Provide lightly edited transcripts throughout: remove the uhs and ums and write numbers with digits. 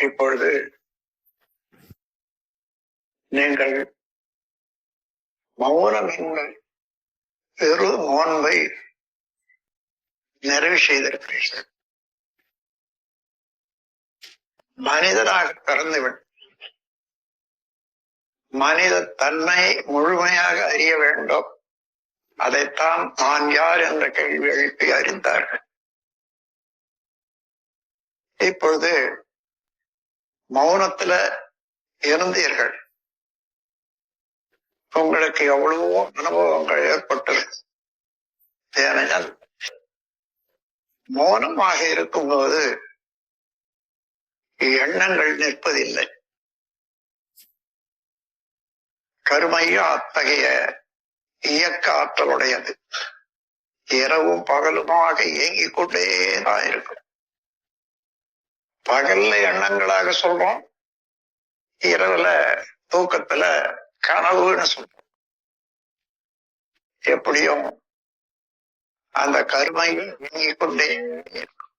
இப்பொழுது நீங்கள் மௌனம் என்ற பெரு நோன்பை நிறைவு செய்திருக்கிறீர்கள். மனிதனாக பிறந்துவிட்டு மனித தன்மை முழுமையாக அறிய வேண்டும். அதைத்தான் நான் யார் என்ற கேள்வி எழுப்பி அறிந்தார்கள். இப்பொழுது மௌனத்துல இருந்தீர்கள். உங்களுக்கு எவ்வளவோ அனுபவங்கள் ஏற்பட்டது. ஏனென்றால் மௌனமாக இருக்கும்போது எண்ணங்கள் நிற்பதில்லை. கருமையா அத்தகைய இயக்க ஆற்றலுடையது. இரவும் பகலுமாக இயங்கிக் கொண்டே தான் இருக்கும். பகல்ல எண்ணங்களாக சொல்றோம், இரவுல தூக்கத்துல கனவுன்னு சொல்றோம். எப்படியும் அந்த கருமையும் இயங்கிக் கொண்டே இருக்கும்.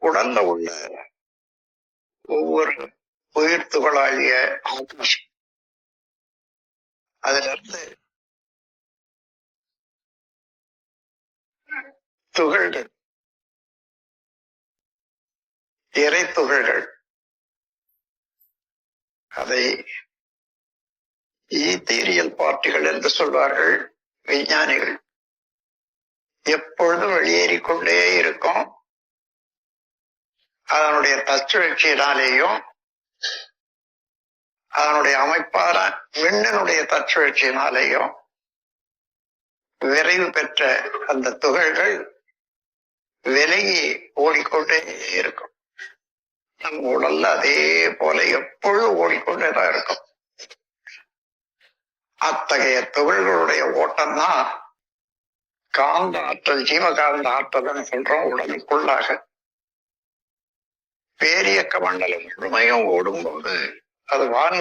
உடல்ல உள்ள ஒவ்வொரு உயிர் துகளாகிய ஆகாசம், அதுல இருந்து துகள்கள், இறை துகள்கள், அதை ஈத்தீரியல் பார்ட்டிகள் என்று சொல்வார்கள் விஞ்ஞானிகள். எப்பொழுதும் வெளியேறிக்கொண்டே இருக்கும். அதனுடைய தச்சுழற்சியினாலேயும் அதனுடைய அமைப்பான விண்ணினுடைய தச்சுழற்சியினாலேயும் விரைவு பெற்ற அந்த துகள்கள் விலகி ஓடிக்கொண்டே இருக்கும். நம் உடல்ல அதே போல எப்பொழுதும் ஓடிக்கொண்டேதான் இருக்கும். அத்தகைய துகள்களுடைய ஓட்டம் தான் காந்த ஆற்றல், ஜீவகாந்த ஆற்றல் சொல்றோம். உடலுக்குள்ளாக பேரியக்க மண்டலம் முழுமையும் ஓடும்போது அது வான்